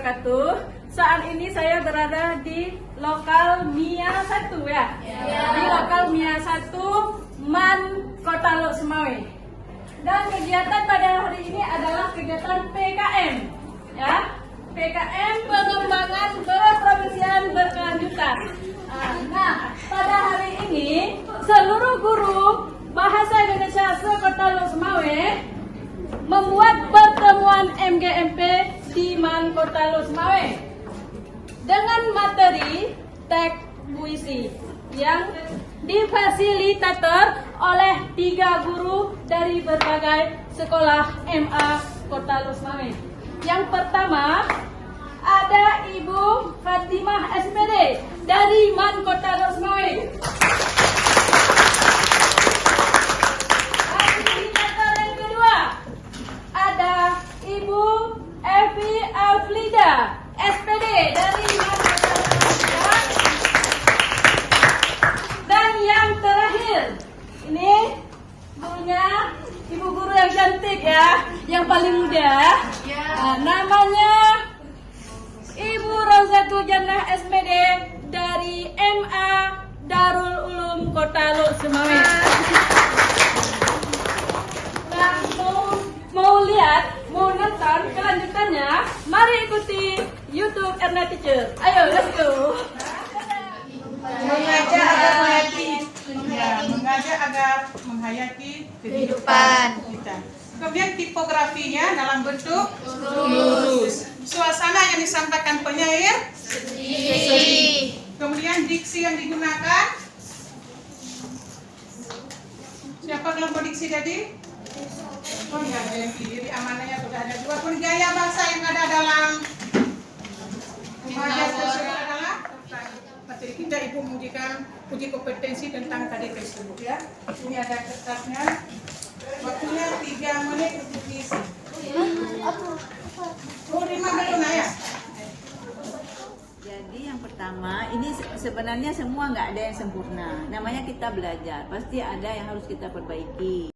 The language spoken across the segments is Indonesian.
wabarakatuh. Saat ini saya berada di lokal Mia 1 ya. Di lokal Mia 1 MAN Kota Lok Semawe. Dan kegiatan pada hari ini adalah kegiatan PKM ya. PKM pengembangan berprovinsian berkelanjutan. Nah, pada hari ini seluruh guru Bahasa Indonesia se-Kota Lok Semawe membuat pertemuan MGMP di MAN Kota Lok Semawe dengan materi teks puisi yang difasilitator oleh 3 guru dari berbagai sekolah MA Kota Lok Semawe. Yang pertama ada Ibu Fatimah SPD dari MAN Kota Lok Semawe. Fasilitator yang kedua ada Ibu Evi Alflida SPD dari MAN Kota Lok Semawe. Dan yang terakhir ini gurunya ibu guru yang cantik ya, yang paling muda. Namanya Ibu Rozatul Jannah SPD dari MA Darul Ulum Kota Lok Semawe. Nah, mau lihat, mau nonton kelanjutannya, mari ikuti YouTube Erna Teacher. Ayo, let's go. Mengajak agar menghayati, mengajak agar menghayati kehidupan kita. Kemudian tipografinya dalam bentuk lurus. Suasana yang disampaikan penyair sedih. Kemudian diksi yang digunakan. Siapa kelompok diksi tadi? Oh ya, yang diri amanahnya sudah ada 2. Kemudian gaya bahasa yang ada dalam pembahasan tersebut adalah materi kita Ibu mengujikan uji kompetensi tentang KD tersebut ya. Ini ada kertasnya. Waktunya 3 menit untuk diisi. Oh, 5 belum ya? Jadi yang pertama, ini sebenarnya semua nggak ada yang sempurna. Namanya kita belajar, pasti ada yang harus kita perbaiki.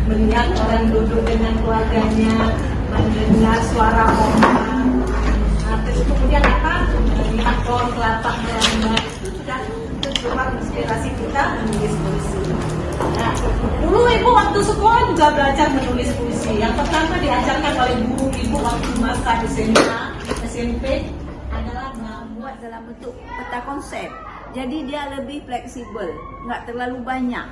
Melihat orang duduk dengan keluarganya, mendengar suara orang, terus kemudian apa? Melihat pohon kelapa melambai, itu sudah tercurah inspirasi kita menulis puisi. Nah, dulu ibu waktu sekolah juga belajar menulis puisi. Yang pertama diajarkan oleh guru ibu waktu masa SMA, SMP Adalah membuat dalam bentuk peta konsep. Jadi dia lebih fleksibel, nggak terlalu banyak.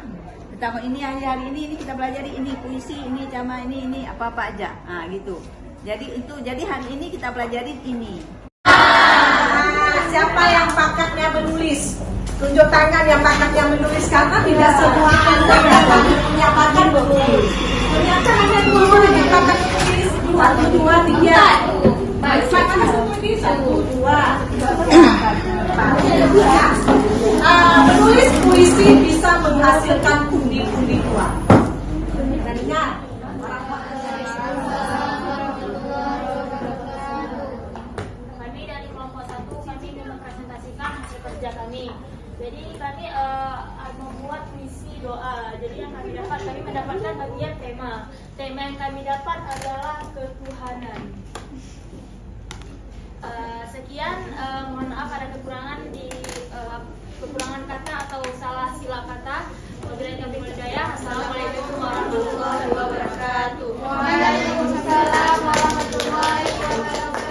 Kita ini hari ini kita pelajari ini puisi, ini cama ini apa-apa aja. Nah, gitu. Jadi hari ini kita pelajari ini. siapa yang bakatnya menulis? Tunjuk tangan yang bakatnya menulis, karena tidak semua anak punya bakat menulis. Ternyata hanya 2 orang yang bakat menulis. 1, 2, 3. Baik, satu, dua. Menulis puisi bisa menghasilkan pundi-pundi uang. Dan ingat, kami dari kelompok 1 kami mempresentasikan hasil kerja kami. Jadi kami membuat puisi doa. Jadi yang kami dapat, kami mendapatkan bagian tema. Tema yang kami dapat adalah ketuhanan. Sekian, mohon maaf ada kekurangan di kekurangan kata atau salah sila kata. Wabillahi taufiq wal hidayah. Assalamualaikum warahmatullahi wabarakatuh. Waalaikumsalam warahmatullahi wabarakatuh.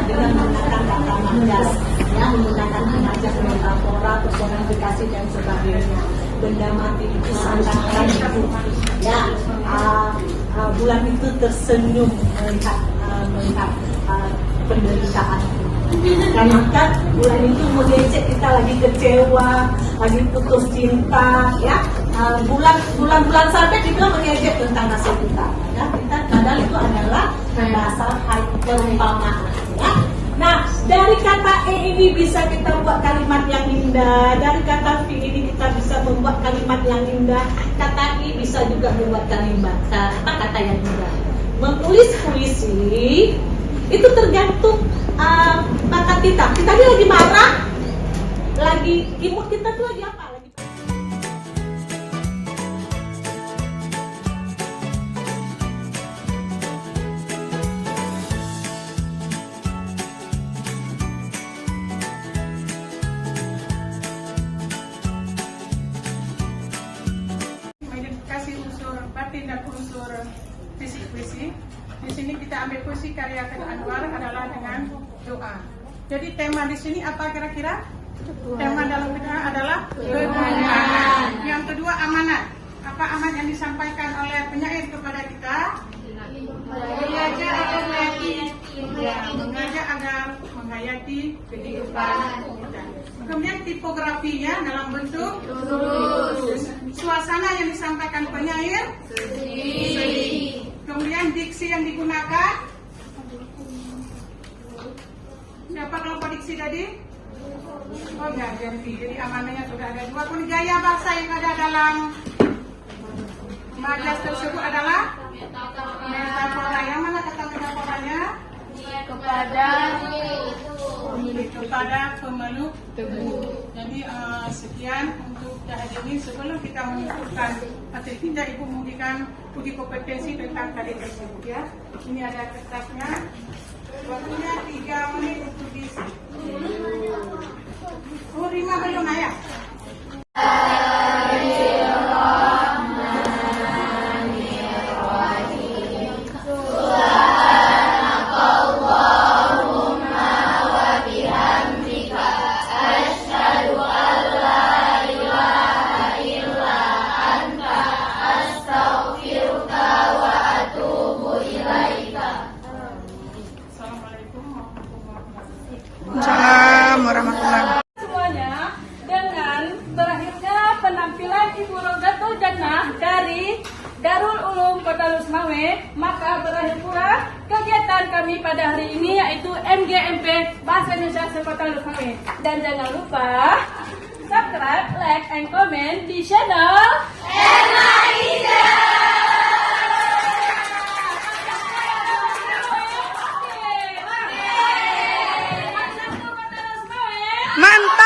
dengan menggunakan kata mandas, ya, menggunakan mengajak, metafora, personifikasi dan sebagainya. Benda mati itu sangat itu, ya. Bulan itu tersenyum melihat penderitaan. Dan maka bulan itu mengejek kita lagi kecewa, lagi putus cinta, ya. Bulan-bulan sampai juga mengejek tentang nasib kita, ya. Kita padahal itu adalah bahasa perumpamaan, ya. Nah, dari kata E ini bisa kita buat kalimat yang indah. Dari kata V ini kita bisa membuat kalimat yang indah. Kata I bisa juga membuat kata yang indah. Menulis puisi itu tergantung bakat kita. Kita ini lagi marah, lagi imut, kita tuh lagi apa? Mengidentifikasi unsur batin dan unsur fisik puisi. Di sini kita ambil puisi karya Khairul Anwar adalah dengan doa. Jadi tema di sini apa kira-kira? Tema dalam doa adalah kebenaran. Yang kedua amanat. Apa amanat yang disampaikan oleh penyair kepada kita? Belajar agar menghayati kehidupan kita. Kemudian tipografinya dalam bentuk suasana yang disampaikan penyair sedih. Kemudian diksi yang digunakan, siapa kelompok diksi tadi? Oh ya, jadi amanahnya sudah ada dua. Kemudian gaya bahasa yang ada dalam majas tersebut adalah metafora. Yang mana kata metaforanya? Kepada pemeluk teguh. Jadi sekian untuk hari ini. Sebelum kita menyebutkan materi kita, Ibu memberikan uji kompetensi tentang tadi tersebut ya. Ini ada kertasnya. Waktunya 3 menit untuk diisi. Oh, 5 belum ya? Semuanya dengan berakhirnya penampilan Ibu Rogatul Jannah dari Darul Ulum Kota Lusmawe, maka berakhir pula kegiatan kami pada hari ini yaitu MGMP Bahasa Indonesia Sekota Lusmawe. Dan jangan lupa subscribe, like, and comment di channel Ella Ida. Mantap!